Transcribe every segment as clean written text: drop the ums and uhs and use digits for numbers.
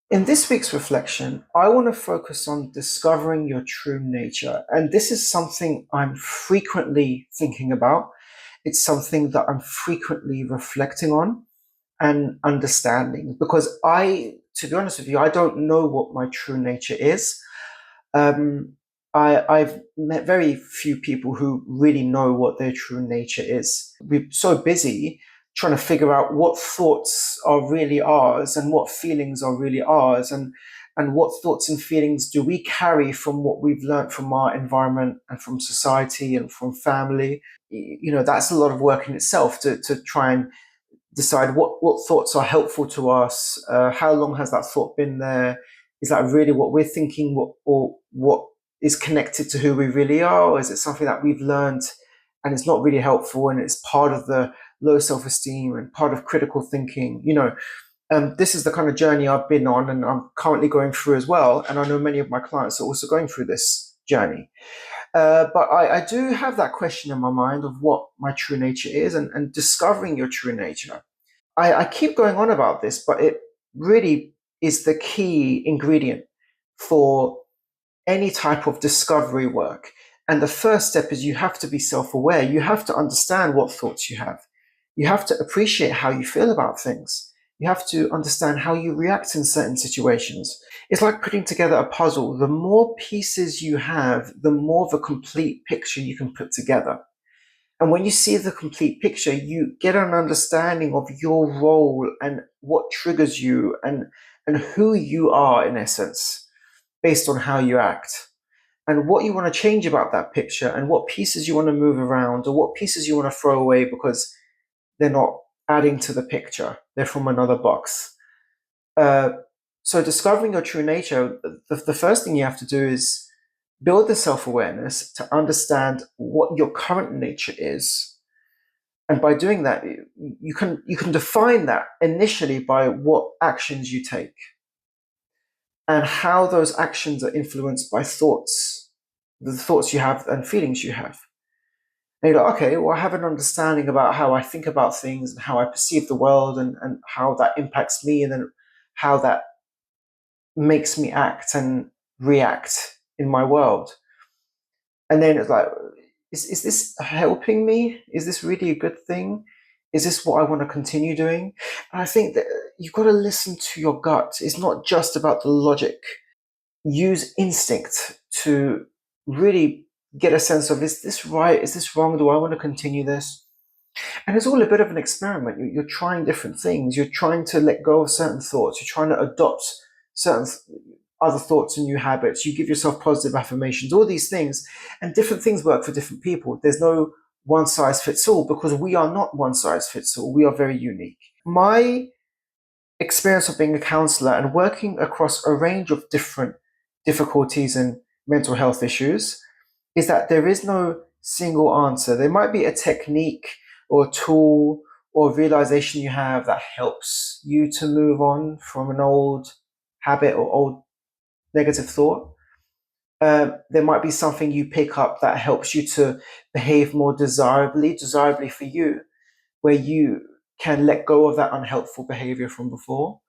In this week's reflection, I want to focus on discovering your true nature. And this is something I'm frequently thinking about. It's something that I'm frequently reflecting on and understanding because to be honest with you, I don't know what my true nature is. Um, I've met very few people who really know what their true nature is. We're so busy trying to figure out what thoughts are really ours and what feelings are really ours, and what thoughts and feelings do we carry from what we've learned from our environment and from society and from family. That's a lot of work in itself to try and decide what thoughts are helpful to us. How long has that thought been there? Is that really what we're thinking, or what is connected to who we really are? Or is it something that we've learned and it's not really helpful and it's part of the low self-esteem and part of critical thinking? This is the kind of journey I've been on and I'm currently going through as well. And I know many of my clients are also going through this journey. But I do have that question in my mind of what my true nature is, and discovering your true nature. I keep going on about this, but it really is the key ingredient for any type of discovery work. And the first step is you have to be self aware. You have to understand what thoughts you have. You have to appreciate how you feel about things. You have to understand how you react in certain situations. It's like putting together a puzzle. The more pieces you have, the more of a complete picture you can put together. And when you see the complete picture, you get an understanding of your role and what triggers you, and who you are in essence, based on how you act, and what you want to change about that picture, and what pieces you want to move around, or what pieces you want to throw away because they're not adding to the picture. They're from another box. Uh, so discovering your true nature, the first thing you have to do is build the self-awareness to understand what your current nature is. And by doing that, you can define that initially by what actions you take and how those actions are influenced by thoughts, the thoughts you have and feelings you have. And you're like, okay, well, I have an understanding about how I think about things and how I perceive the world, and how that impacts me, and then how that makes me act and react in my world. And then it's like, is this helping me? Is this really a good thing? Is this what I want to continue doing? And I think that you've got to listen to your gut. It's not just about the logic. Use instinct to really get a sense of, is this right? Is this wrong? Do I want to continue this? And it's all a bit of an experiment. You're trying different things. You're trying to let go of certain thoughts. You're trying to adopt certain other thoughts and new habits. You give yourself positive affirmations, all these things. And different things work for different people. There's no one size fits all, because we are not one size fits all. We are very unique. My experience of being a counselor and working across a range of different difficulties and mental health issues is that there is no single answer. There might be a technique or a tool or realization you have that helps you to move on from an old habit or old negative thought. There might be something you pick up that helps you to behave more desirably for you, where you can let go of that unhelpful behavior from before.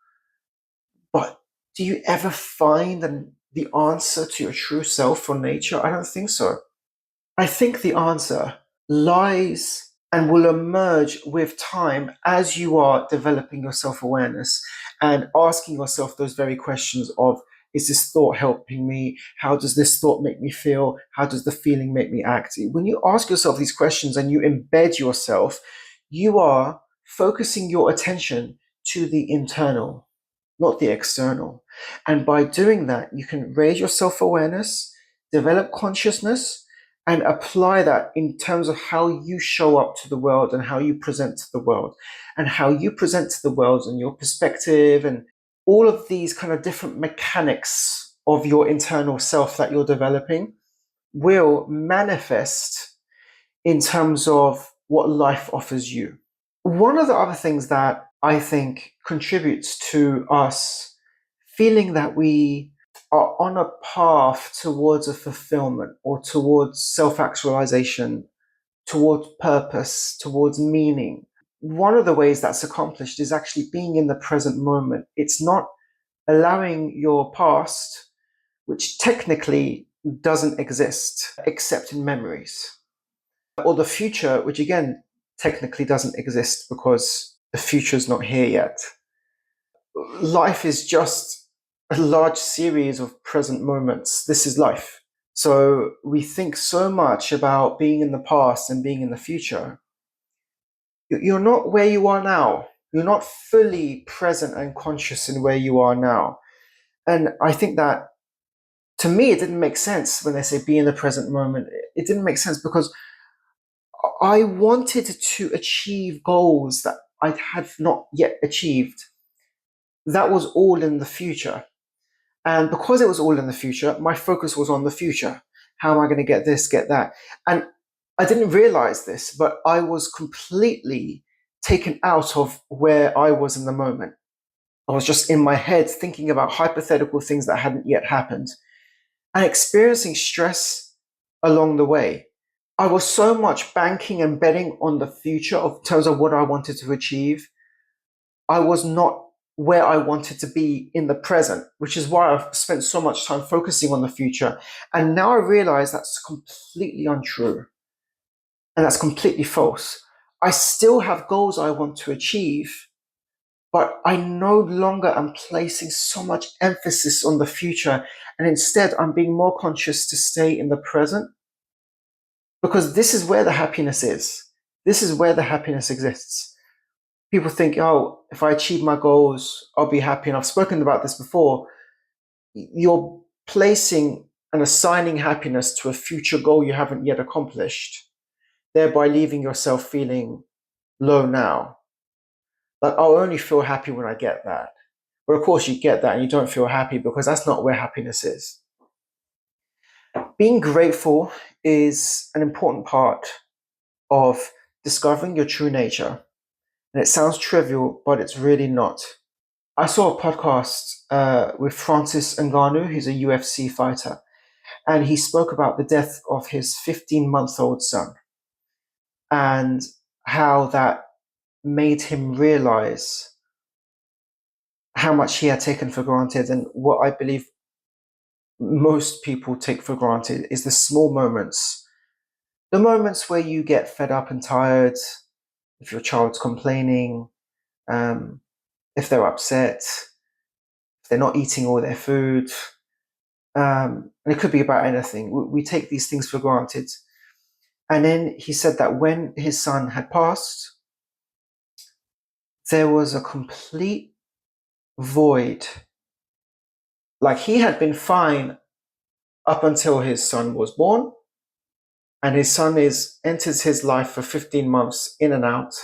But do you ever find the answer to your true self or nature? I don't think so. I think the answer lies and will emerge with time as you are developing your self-awareness and asking yourself those very questions of, is this thought helping me? How does this thought make me feel? How does the feeling make me act? When you ask yourself these questions and you embed yourself, you are focusing your attention to the internal, not the external. And by doing that, you can raise your self-awareness, develop consciousness, and apply that in terms of how you show up to the world and how you present to the world, and how you present to the world and your perspective, and all of these kind of different mechanics of your internal self that you're developing will manifest in terms of what life offers you. One of the other things that I think contributes to us feeling that we are on a path towards a fulfillment or towards self-actualization, towards purpose, towards meaning. One of the ways that's accomplished is actually being in the present moment. It's not allowing your past, which technically doesn't exist except in memories, or the future, which again technically doesn't exist because the future's not here yet. Life is just a large series of present moments. This is life. So we think so much about being in the past and being in the future. You're not where you are now. You're not fully present and conscious in where you are now. And I think that, to me, it didn't make sense when they say be in the present moment. It didn't make sense because I wanted to achieve goals that I had not yet achieved. That was all in the future. And because it was all in the future, my focus was on the future. How am I going to get this, get that? And I didn't realize this, but I was completely taken out of where I was in the moment. I was just in my head thinking about hypothetical things that hadn't yet happened and experiencing stress along the way. I was so much banking and betting on the future in terms of what I wanted to achieve. I was not where I wanted to be in the present, which is why I've spent so much time focusing on the future. And now I realize that's completely untrue. And that's completely false. I still have goals I want to achieve, but I no longer am placing so much emphasis on the future. And instead, I'm being more conscious to stay in the present, because this is where the happiness is. This is where the happiness exists. People think, oh, if I achieve my goals, I'll be happy. And I've spoken about this before. You're placing and assigning happiness to a future goal you haven't yet accomplished, thereby leaving yourself feeling low now. Like, I'll only feel happy when I get that. But of course, you get that and you don't feel happy because that's not where happiness is. Being grateful is an important part of discovering your true nature. And it sounds trivial, but it's really not. I saw a podcast with Francis Ngannou, who's a UFC fighter, and he spoke about the death of his 15-month-old son and how that made him realize how much he had taken for granted. And what I believe most people take for granted is the small moments, the moments where you get fed up and tired, if your child's complaining, if they're upset, if they're not eating all their food. And it could be about anything. We take these things for granted. And then he said that when his son had passed, there was a complete void. Like, he had been fine up until his son was born, and his son enters his life for 15 months in and out,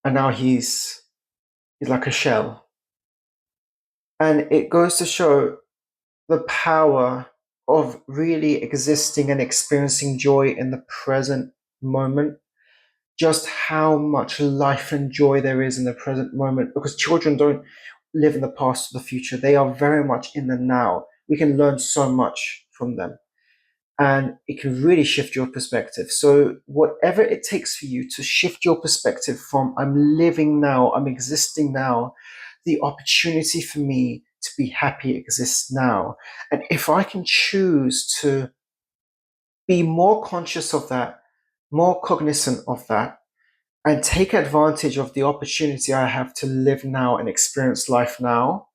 and now he's like a shell. And it goes to show the power of really existing and experiencing joy in the present moment, just how much life and joy there is in the present moment, because children don't live in the past or the future. They are very much in the now. We can learn so much from them, and it can really shift your perspective. So whatever it takes for you to shift your perspective from I'm living now, I'm existing now, the opportunity for me to be happy exists now. And if I can choose to be more conscious of that, more cognizant of that, and take advantage of the opportunity I have to live now and experience life now.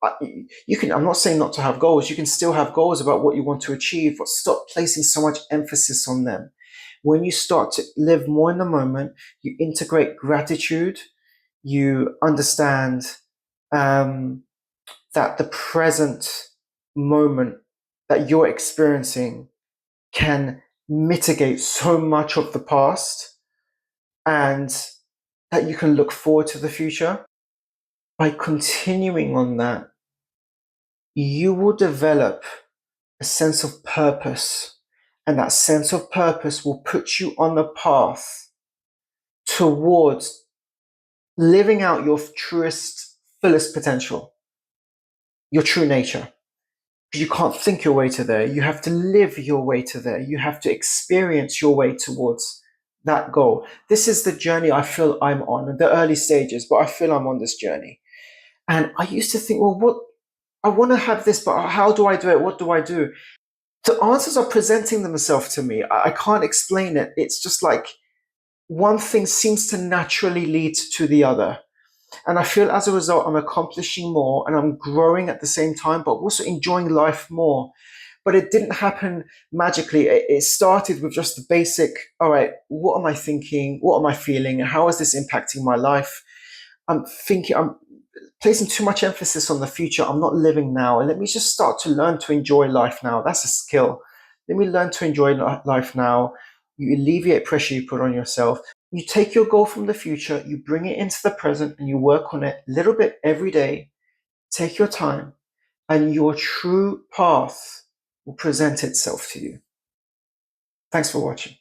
I'm not saying not to have goals. You can still have goals about what you want to achieve, but stop placing so much emphasis on them. When you start to live more in the moment, you integrate gratitude, you understand that the present moment that you're experiencing can mitigate so much of the past, and that you can look forward to the future. By continuing on that, you will develop a sense of purpose, and that sense of purpose will put you on the path towards living out your truest, fullest potential, your true nature. You can't think your way to there. You have to live your way to there. You have to experience your way towards that goal. This is the journey I feel I'm on, the early stages, but I feel I'm on this journey. And I used to think, well, what I want to have this, but how do I do it? What do I do? The answers are presenting themselves to me. I can't explain it. It's just like one thing seems to naturally lead to the other. And I feel as a result, I'm accomplishing more and I'm growing at the same time, but also enjoying life more. But it didn't happen magically. It started with just the basic, all right, what am I thinking? What am I feeling? And how is this impacting my life? I'm placing too much emphasis on the future. I'm not living now. And let me just start to learn to enjoy life now. That's a skill. Let me learn to enjoy life now. You alleviate pressure you put on yourself. You take your goal from the future, you bring it into the present, and you work on it a little bit every day. Take your time, and your true path will present itself to you. Thanks for watching.